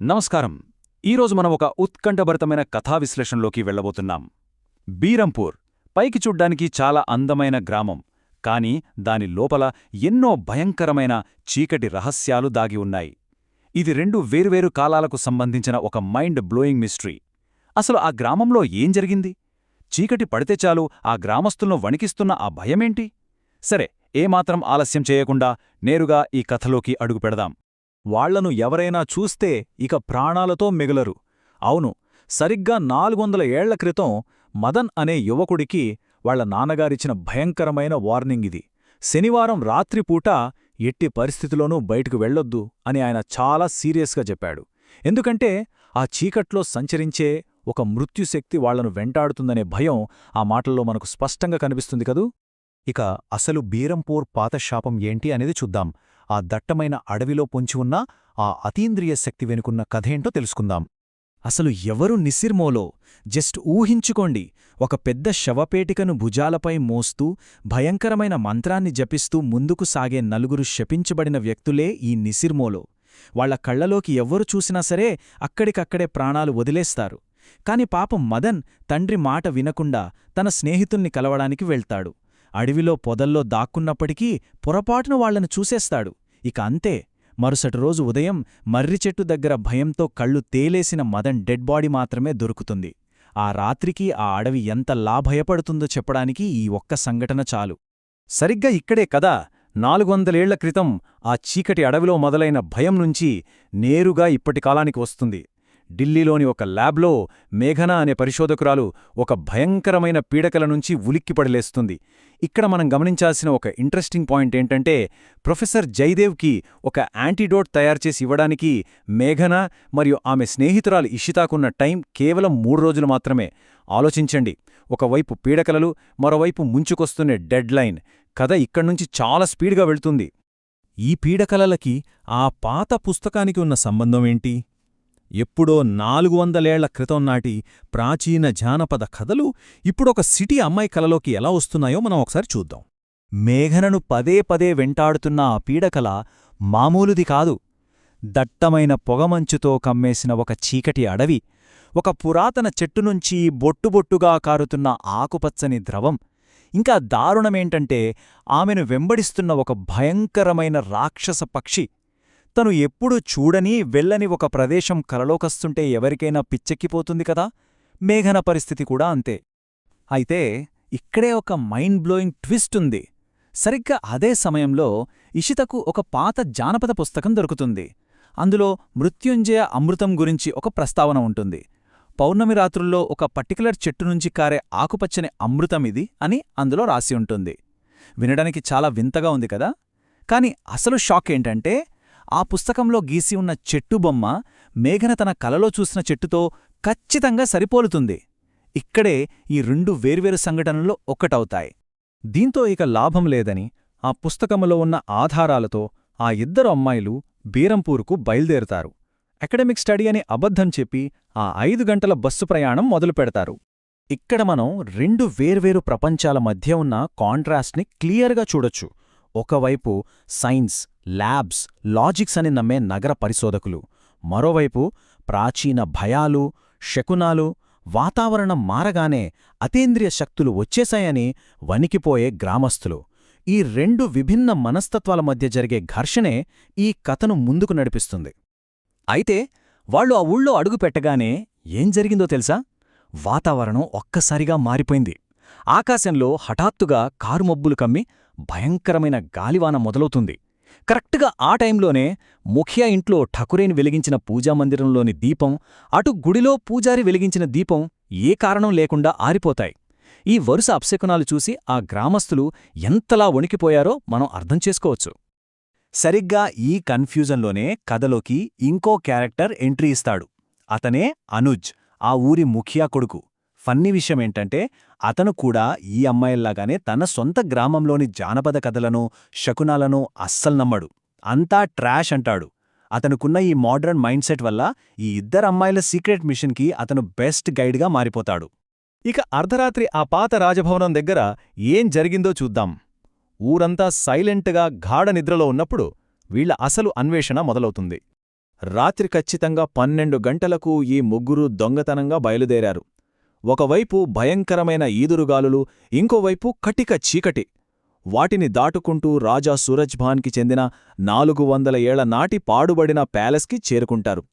నమస్కారం. ఈరోజు మనం ఒక ఉత్కంఠభరితమైన కథా విశ్లేషణలోకి వెళ్లబోతున్నాం. బీరంపూర్ పైకి చూడ్డానికి చాలా అందమైన గ్రామం, కానీ దాని లోపల ఎన్నో భయంకరమైన చీకటి రహస్యాలు దాగి ఉన్నాయి. ఇది రెండు వేర్వేరు కాలాలకు సంబంధించిన ఒక మైండ్ బ్లోయింగ్ మిస్టరీ. అసలు ఆ గ్రామంలో ఏం జరిగింది? చీకటి పడితే చాలు ఆ గ్రామస్తులను వణికిస్తున్న ఆ భయమేంటి? సరే, ఏమాత్రం ఆలస్యం చేయకుండా నేరుగా ఈ కథలోకి అడుగుపెడదాం. వాళ్లను ఎవరైనా చూస్తే ఇక ప్రాణాలతో మిగలరు. అవును, సరిగ్గా 400 ఏళ్ల క్రితం మదన్ అనే యువకుడికి వాళ్ల నాన్నగారిచ్చిన భయంకరమైన వార్నింగిది. శనివారం రాత్రిపూట ఎట్టి పరిస్థితిలోనూ బయటకు వెళ్లొద్దు అని ఆయన చాలా సీరియస్గా చెప్పాడు. ఎందుకంటే ఆ చీకట్లో సంచరించే ఒక మృత్యుశక్తి వాళ్లను వెంటాడుతుందనే భయం ఆ మాటల్లో మనకు స్పష్టంగా కనిపిస్తుంది కదూ. ఇక అసలు బీరంపూర్ పాతశాపం ఏంటి అనేది చూద్దాం. ఆ దట్టమైన అడవిలో పొంచి ఉన్న ఆ అతీంద్రియ శక్తి వెనుకున్న కథేంటో తెలుసుకుందాం. అసలు ఎవరు నిసిర్మోలో జస్ట్ ఊహించుకోండి. ఒక పెద్ద శవపేటికను భుజాలపై మోస్తూ భయంకరమైన మంత్రాన్ని జపిస్తూ ముందుకు సాగే నలుగురు శపించబడిన వ్యక్తులే ఈ నిసిర్మోలో. వాళ్ల కళ్లలోకి ఎవ్వరు చూసినా సరే అక్కడికక్కడే ప్రాణాలు వదిలేస్తారు. కాని పాపం మదన్ తండ్రి మాట వినకుండా తన స్నేహితుల్ని కలవడానికి వెళ్తాడు. అడవిలో పొదల్లో దాక్కున్నప్పటికీ పొరపాటున వాళ్లను చూసేస్తాడు. ఇక అంతే, మరుసటి రోజు ఉదయం మర్రిచెట్టు దగ్గర భయంతో కళ్ళు తేలేసిన మదన్ డెడ్ బాడీ మాత్రమే దొరుకుతుంది. ఆ రాత్రికి ఆ అడవి ఎంతలా భయపడుతుందో చెప్పడానికి ఈ ఒక్క సంఘటన చాలు. సరిగ్గా ఇక్కడే కదా 400 ఏళ్ల క్రితం ఆ చీకటి అడవిలో మొదలైన భయం నుంచి నేరుగా ఇప్పటి కాలానికి వస్తుంది. ఢిల్లీలోని ఒక ల్యాబ్లో మేఘనా అనే పరిశోధకురాలు ఒక భయంకరమైన పీడకల నుంచి ఉలిక్కిపడిలేస్తుంది. ఇక్కడ మనం గమనించాల్సిన ఒక ఇంట్రెస్టింగ్ పాయింట్ ఏంటంటే, ప్రొఫెసర్ జయదేవ్కి ఒక యాంటీడోట్ తయారుచేసి ఇవ్వడానికి మేఘనా మరియు ఆమె స్నేహితురాలు ఇషితాకున్న టైం కేవలం 3 రోజులు మాత్రమే. ఆలోచించండి, ఒకవైపు పీడకలలు, మరోవైపు ముంచుకొస్తున్న డెడ్ లైన్. కథ ఇక్కడ్నుంచి చాలా స్పీడ్గా వెళ్తుంది. ఈ పీడకలలకి ఆ పాత పుస్తకానికి ఉన్న సంబంధమేంటి? ఎప్పుడో 400 ఏళ్ల క్రితం నాటి ప్రాచీన జానపద కథలు ఇప్పుడొక సిటీ అమ్మాయి కలలోకి ఎలా వస్తున్నాయో మనం ఒకసారి చూద్దాం. మేఘనను పదే పదే వెంటాడుతున్న ఆ పీడకల మామూలుది కాదు. దట్టమైన పొగమంచుతో కమ్మేసిన ఒక చీకటి అడవి, ఒక పురాతన చెట్టునుంచి బొట్టుబొట్టుగా కారుతున్న ఆకుపచ్చని ద్రవం, ఇంకా దారుణమేంటంటే ఆమెను వెంబడిస్తున్న ఒక భయంకరమైన రాక్షస పక్షి. తను ఎప్పుడూ చూడని వెళ్ళని ఒక ప్రదేశం కలలోకొస్తుంటే ఎవరికైనా పిచ్చెక్కిపోతుంది కదా. మేఘన పరిస్థితి కూడా అంతే. అయితే ఇక్కడే ఒక మైండ్ బ్లోయింగ్ ట్విస్ట్ ఉంది. సరిగ్గా అదే సమయంలో ఇషితకు ఒక పాత జానపద పుస్తకం దొరుకుతుంది. అందులో మృత్యుంజయ అమృతం గురించి ఒక ప్రస్తావన ఉంటుంది. పౌర్ణమి రాత్రుల్లో ఒక పర్టికులర్ చెట్టు నుంచి కారే ఆకుపచ్చని అమృతమిది అని అందులో రాసి ఉంటుంది. వినడానికి చాలా వింతగా ఉంది కదా. కాని అసలు షాక్ ఏంటంటే, ఆ పుస్తకంలో గీసి ఉన్న చెట్టు బొమ్మ మేఘన తన కలలో చూసిన చెట్టుతో ఖచ్చితంగా సరిపోలుతుంది. ఇక్కడే ఈ 2 వేర్వేరు సంఘటనలు ఒక్కటవుతాయి. దీంతో ఇక లాభం లేదని ఆ పుస్తకములో ఉన్న ఆధారాలతో ఆ 2 అమ్మాయిలు బీరంపూర్కు బయల్దేరుతారు. అకాడమిక్ స్టడీ అని అబద్ధం చెప్పి ఆ 5 గంటల బస్సు ప్రయాణం మొదలుపెడతారు. ఇక్కడ మనం 2 వేర్వేరు ప్రపంచాల మధ్య ఉన్న కాంట్రాస్ట్ని క్లియర్గా చూడొచ్చు. ఒకవైపు సైన్స్, ల్యాబ్స్, లాజిక్స్ అని నమ్మే నగర పరిశోధకులు, మరోవైపు ప్రాచీన భయాలు, శకునాలు, వాతావరణం మారగానే అతీంద్రియ శక్తులు వచ్చేశాయని వణికిపోయే గ్రామస్థులు. ఈ 2 విభిన్న మనస్తత్వాల మధ్య జరిగే ఘర్షణే ఈ కథను ముందుకు నడిపిస్తుంది. అయితే వాళ్లు ఆ ఊళ్ళో అడుగుపెట్టగానే ఏం జరిగిందో తెలుసా? వాతావరణం ఒక్కసారిగా మారిపోయింది. ఆకాశంలో హఠాత్తుగా కారుమబ్బులు కమ్మి భయంకరమైన గాలివాన మొదలవుతుంది. కరెక్ట్గా ఆ టైంలోనే ముఖియా ఇంట్లో ఠకురేని వెలిగించిన పూజామందిరంలోని దీపం, అటు గుడిలో పూజారి వెలిగించిన దీపం ఏ కారణం లేకుండా ఆరిపోతాయి. ఈ వరుస అప్శకునాలు చూసి ఆ గ్రామస్థులు ఎంతలా వణికిపోయారో మనం అర్థం చేసుకోవచ్చు. సరిగ్గా ఈ కన్ఫ్యూజన్లోనే కథలోకి ఇంకో క్యారెక్టర్ ఎంట్రీ ఇస్తాడు. అతనే అనుజ్, ఆ ఊరి ముఖియా కొడుకు. ఫన్నీ విషయమేంటంటే, అతను కూడా ఈ అమ్మాయిల్లాగానే తన సొంత గ్రామంలోని జానపద కథలను, శకునాలను అస్సలు నమ్మడు. అంతా ట్రాష్ అంటాడు. అతనుకున్న ఈ మోడ్రన్ మైండ్ సెట్ వల్ల ఈ 2 అమ్మాయిల సీక్రెట్ మిషన్కి అతను బెస్ట్ గైడ్గా మారిపోతాడు. ఇక అర్ధరాత్రి ఆ పాత రాజభవనం దగ్గర ఏం జరిగిందో చూద్దాం. ఊరంతా సైలెంట్గా గాఢ నిద్రలో ఉన్నప్పుడు వీళ్ల అసలు అన్వేషణ మొదలవుతుంది. రాత్రి ఖచ్చితంగా 12 గంటలకు ఈ ముగ్గురు దొంగతనంగా బయలుదేరారు. ఒకవైపు భయంకరమైన ఈదురుగాలులు, ఇంకోవైపు కటిక చీకటి. వాటిని దాటుకుంటూ రాజా సూరజ్భాన్కి చెందిన 400 ఏళ్ల నాటి పాడుబడిన ప్యాలెస్కి చేరుకుంటారు.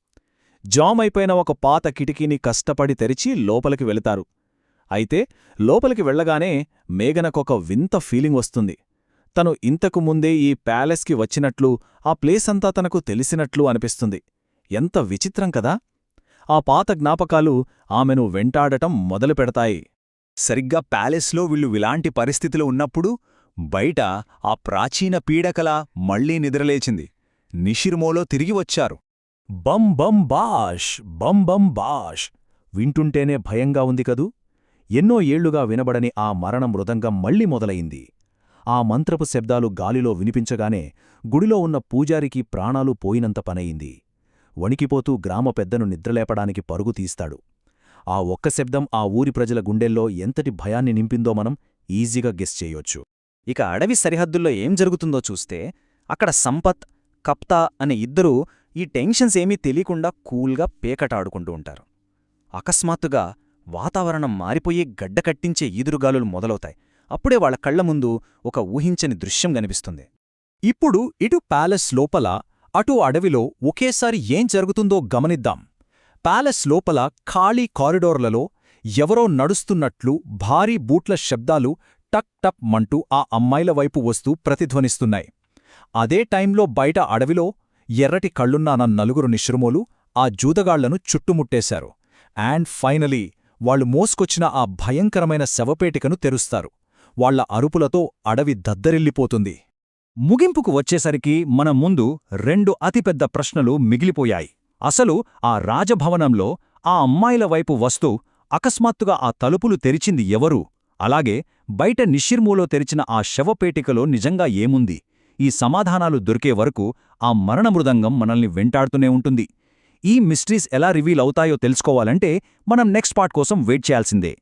జామైపోయిన ఒక పాత కిటికీని కష్టపడి తెరిచి లోపలికి వెళతారు. అయితే లోపలికి వెళ్లగానే మేఘనకొక వింత ఫీలింగ్ వస్తుంది. తను ఇంతకు ముందే ఈ ప్యాలెస్కి వచ్చినట్లు, ఆ ప్లేసంతా తనకు తెలిసినట్లు అనిపిస్తుంది. ఎంత విచిత్రం కదా! ఆ పాత జ్ఞాపకాలు ఆమెను వెంటాడటం మొదలుపెడతాయి. సరిగ్గా ప్యాలెస్లో వీళ్ళు ఇలాంటి పరిస్థితిలో ఉన్నప్పుడు బయట ఆ ప్రాచీన పీడకల మళ్లీ నిద్రలేచింది. నిషిర్మోలో తిరిగి వచ్చారు. బం బం బాష్, బం బం బాష్. వింటుంటేనే భయంగా ఉంది కదూ! ఎన్నో ఏళ్లుగా వినబడని ఆ మరణ మృదంగం మళ్లీ మొదలయింది. ఆ మంత్రపు శబ్దాలు గాలిలో వినిపించగానే గుడిలో ఉన్న పూజారికి ప్రాణాలు పోయినంత పనయింది. వణికిపోతూ గ్రామ పెద్దను నిద్రలేపడానికి పరుగు తీస్తాడు. ఆ ఒక్క శబ్దం ఆ ఊరి ప్రజల గుండెల్లో ఎంతటి భయాన్ని నింపిందో మనం ఈజీగా గెస్ చేయొచ్చు. ఇక అడవి సరిహద్దుల్లో ఏం జరుగుతుందో చూస్తే అక్కడ సంపత్, కప్తా అనే ఇద్దరూ ఈ టెన్షన్స్ ఏమీ తెలియకుండా కూల్గా పేకటాడుకుంటూ ఉంటారు. అకస్మాత్తుగా వాతావరణం మారిపోయి గడ్డకట్టించే ఈదురుగాలులు మొదలవుతాయి. అప్పుడే వాళ్ల కళ్ల ముందు ఒక ఊహించని దృశ్యం కనిపిస్తుంది. ఇప్పుడు ఇటు ప్యాలెస్ లోపల, అటు అడవిలో ఒకేసారి ఏం జరుగుతుందో గమనిద్దాం. ప్యాలెస్ లోపల ఖాళీ కారిడోర్లలో ఎవరో నడుస్తున్నట్లు భారీ బూట్ల శబ్దాలు టక్ టప్ మంటూ ఆ అమ్మాయిల వైపు వస్తూ ప్రతిధ్వనిస్తున్నాయి. అదే టైంలో బయట అడవిలో ఎర్రటి కళ్ళున్న నలుగురు నిశ్రుమోలు ఆ జూదగాళ్లను చుట్టుముట్టేశారు. అండ్ ఫైనలీ వాళ్లు మోసుకొచ్చిన ఆ భయంకరమైన శవపేటికను తెరుస్తారు. వాళ్ల అరుపులతో అడవి దద్దరిల్లిపోతుంది. ముగింపుకు వచ్చేసరికి మన ముందు 2 అతిపెద్ద ప్రశ్నలు మిగిలిపోయాయి. అసలు ఆ రాజభవనంలో ఆ అమ్మాయిల వైపు వస్తూ అకస్మాత్తుగా ఆ తలుపులు తెరిచింది ఎవరు? అలాగే బయట నిషిర్మూలో తెరిచిన ఆ శవపేటికలో నిజంగా ఏముంది? ఈ సమాధానాలు దొరికే వరకు ఆ మరణమృదంగం మనల్ని వెంటాడుతూనే ఉంటుంది. ఈ మిస్టరీస్ ఎలా రివీల్ అవుతాయో తెలుసుకోవాలంటే మనం నెక్స్ట్ పార్ట్ కోసం వెయిట్ చేయాల్సిందే.